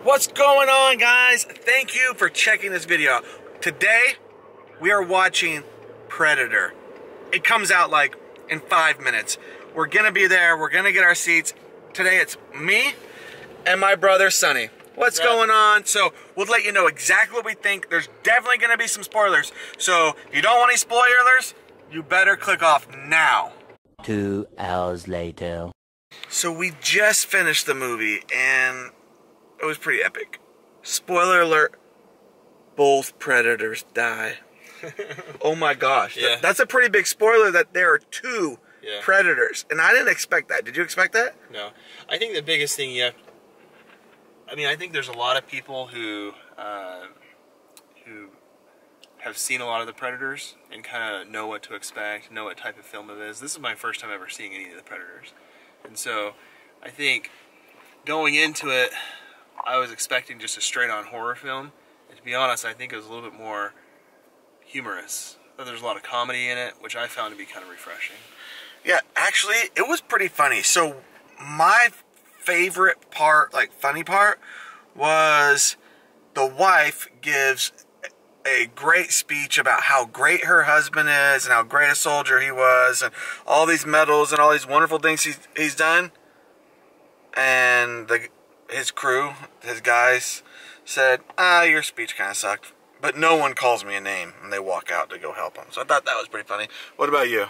What's going on, guys? Thank you for checking this video out. Today, we are watching Predator. It comes out like in 5 minutes. We're gonna be there, we're gonna get our seats. Today it's me and my brother Sonny. What's going on? So we'll let you know exactly what we think. There's definitely gonna be some spoilers. So if you don't want any spoilers, you better click off now. 2 hours later. So we just finished the movie and it was pretty epic. Spoiler alert, both Predators die. Oh my gosh. Yeah. That's a pretty big spoiler that there are two Predators. And I didn't expect that. Did you expect that? No. I think the biggest thing I think there's a lot of people who have seen a lot of the Predators and kind of know what to expect, know what type of film it is. This is my first time ever seeing any of the Predators. And so I think going into it, I was expecting just a straight-on horror film. And to be honest, I think it was a little bit more humorous. There's a lot of comedy in it, which I found to be kind of refreshing. Yeah, actually, it was pretty funny. So my favorite part, like funny part, was the wife gives a great speech about how great her husband is and how great a soldier he was and all these medals and all these wonderful things he's done. And his crew, his guys, said, your speech kind of sucked. But no one calls me a name, and they walk out to go help him. So I thought that was pretty funny. What about you?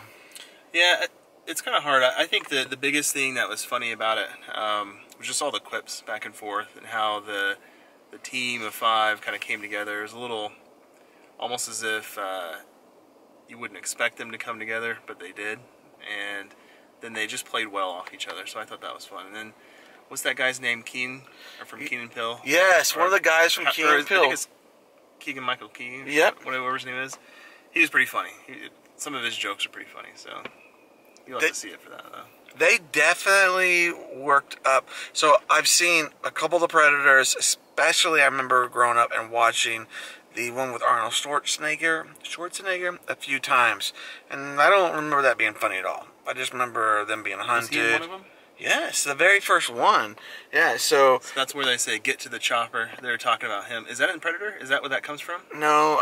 Yeah, it's kind of hard. I think the biggest thing that was funny about it was just all the quips back and forth and how the team of 5 kind of came together. It was a little, almost as if you wouldn't expect them to come together, but they did. And then they just played well off each other, so I thought that was fun. And then, what's that guy's name? From Keen and Peele? Yes, one of the guys from Keen and Peele. Keegan-Michael Key. Yep. Whatever his name is. He was pretty funny. Some of his jokes are pretty funny, so you'll have to see it for that, though. They definitely worked up. So I've seen a couple of the Predators, especially I remember growing up and watching the one with Arnold Schwarzenegger a few times. And I don't remember that being funny at all. I just remember them being hunted. Was he in one of them? Yes, the very first one. Yeah, so that's where they say, get to the chopper. They were talking about him. Is that in Predator? Is that where that comes from? No,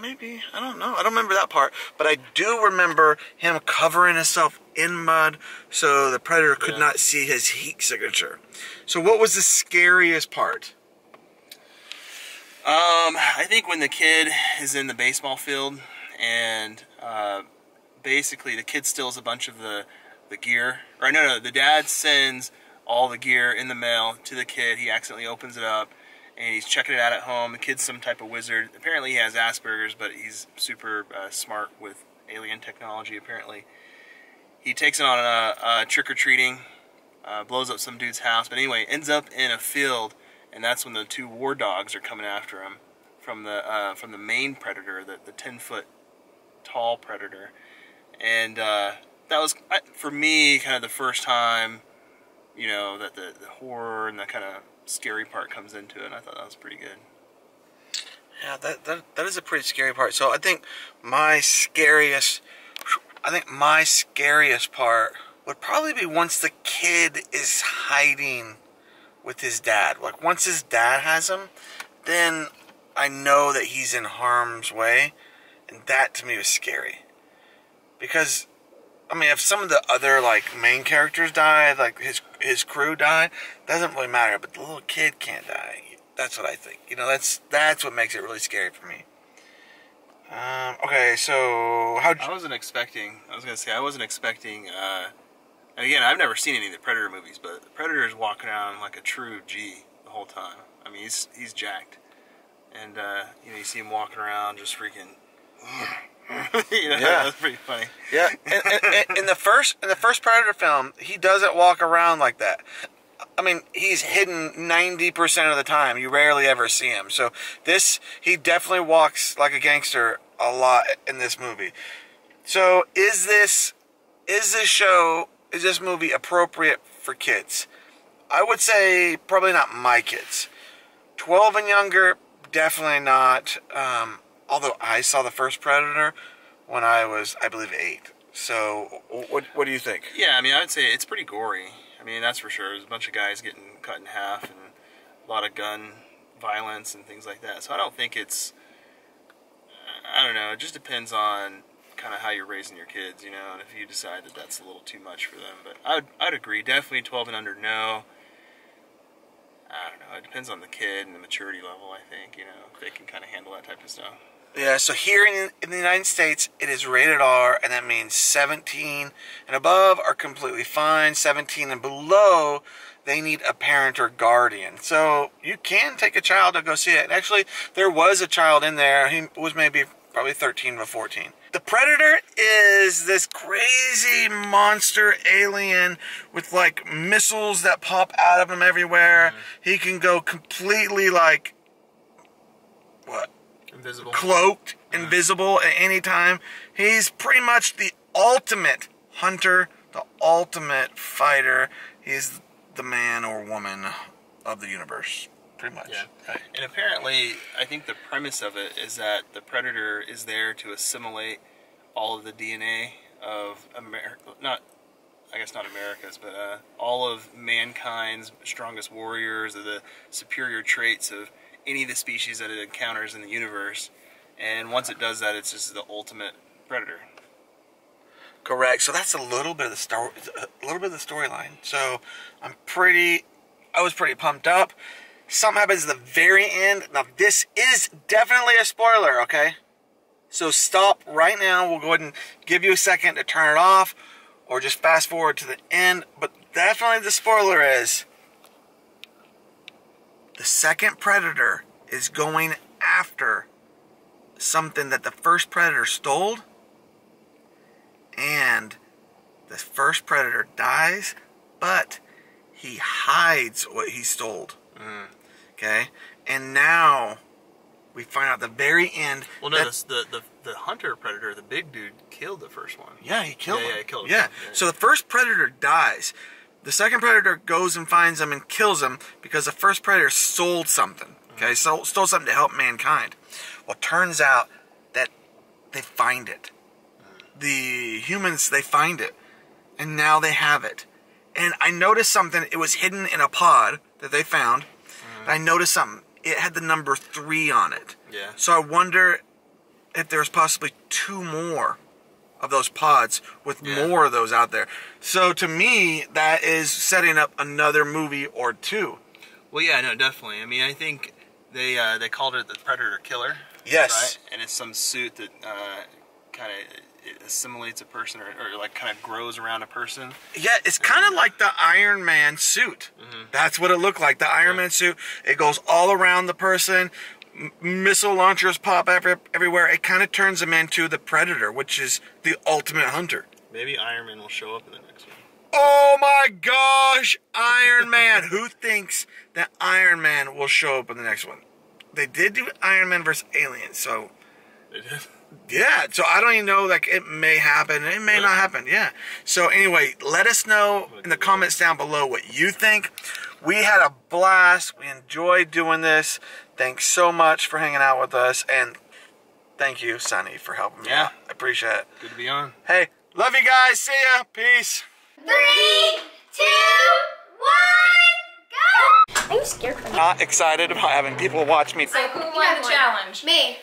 maybe, I don't know. I don't remember that part. But I do remember him covering himself in mud so the Predator could not see his heat signature. So what was the scariest part? I think when the kid is in the baseball field and basically the kid steals a bunch of the gear. Or no, the dad sends all the gear in the mail to the kid. He accidentally opens it up and he's checking it out at home. The kid's some type of wizard. Apparently he has Asperger's, but he's super smart with alien technology, apparently. He takes it on a trick-or-treating, blows up some dude's house, but anyway, ends up in a field, and that's when the 2 war dogs are coming after him from the main predator, the 10-foot tall predator. And that was, for me, kind of the first time, you know, that the horror and the kind of scary part comes into it, and I thought that was pretty good. Yeah, that is a pretty scary part. So I think my scariest part would probably be once the kid is hiding with his dad. Like, once his dad has him, then I know that he's in harm's way, and that to me was scary. Because I mean, if some of the other, like, main characters died, like his crew died, doesn't really matter. But the little kid can't die. That's what I think. You know, that's what makes it really scary for me. Okay, so I wasn't expecting. And again, I've never seen any of the Predator movies, but the Predator is walking around like a true G the whole time. I mean, he's jacked, and you know, you see him walking around just freaking. You know, that's pretty funny. Yeah, and in the first Predator film, he doesn't walk around like that. I mean, he's hidden 90% of the time. You rarely ever see him. So he definitely walks like a gangster a lot in this movie. So is this movie appropriate for kids? I would say probably not my kids. 12 and younger, definitely not. Although I saw the first Predator when I was, I believe, 8. So, what do you think? Yeah, I mean, I would say it's pretty gory. I mean, that's for sure. There's a bunch of guys getting cut in half, and a lot of gun violence and things like that. So I don't think it's, I don't know, it just depends on kind of how you're raising your kids, you know, and if you decide that that's a little too much for them. But I'd agree, definitely 12 and under, no. I don't know, it depends on the kid and the maturity level, I think, you know, if they can kind of handle that type of stuff. Yeah, so here in the United States, it is rated R, and that means 17 and above are completely fine. 17 and below, they need a parent or guardian. So you can take a child to go see it. Actually, there was a child in there. He was probably 13 to 14. The Predator is this crazy monster alien with like missiles that pop out of him everywhere. He can go completely like, what? Invisible. Cloaked, invisible at any time. He's pretty much the ultimate hunter, the ultimate fighter. He's the man or woman of the universe, pretty much. Yeah. Right. And apparently, I think the premise of it is that the Predator is there to assimilate all of the DNA of America, I guess not America's, but all of mankind's strongest warriors, or the superior traits of any of the species that it encounters in the universe. And once it does that, it's just the ultimate predator. Correct. So that's a little bit of the story, storyline. So I was pretty pumped up. Something happens at the very end. Now this is definitely a spoiler, okay? So stop right now. We'll go ahead and give you a second to turn it off, or just fast forward to the end. But definitely the spoiler is, the second predator is going after something that the first predator stole, and the first predator dies, but he hides what he stole. Okay? And now we find out at the very end. Well, no, the hunter predator, the big dude, killed the first one. Yeah, he killed him. Yeah, he killed him. Yeah. So the first predator dies. The second predator goes and finds him and kills him because the first predator stole something. Okay, stole something to help mankind. Well, it turns out that they find it. The humans, they find it. And now they have it. And I noticed something. It was hidden in a pod that they found. I noticed something. It had the number 3 on it. Yeah. So I wonder if there's possibly 2 more of those pods with more of those out there. So to me, that is setting up another movie or 2. Well, yeah, no, definitely. I mean, I think they called it the Predator Killer. Yes. Right? And it's some suit that kind of assimilates a person, or like kind of grows around a person. Yeah, it's kind of like the Iron Man suit. That's what it looked like. The Iron Man suit. It goes all around the person. Missile launchers pop everywhere. It kind of turns them into the Predator, which is the ultimate hunter. Maybe Iron Man will show up in the next one. Oh my gosh, Iron Man. Who thinks that Iron Man will show up in the next one? They did do Iron Man vs. Aliens, so... They did? Yeah, so I don't even know, like, it may happen, it may not happen, yeah. So anyway, let us know in the comments down below what you think. We had a blast. We enjoyed doing this. Thanks so much for hanging out with us, and thank you, Sonny, for helping me out. I appreciate it. Good to be on. Hey, love you guys. See ya. Peace. 3, 2, 1, go! I'm scared for Not excited about having people watch me. So who won the challenge? Me.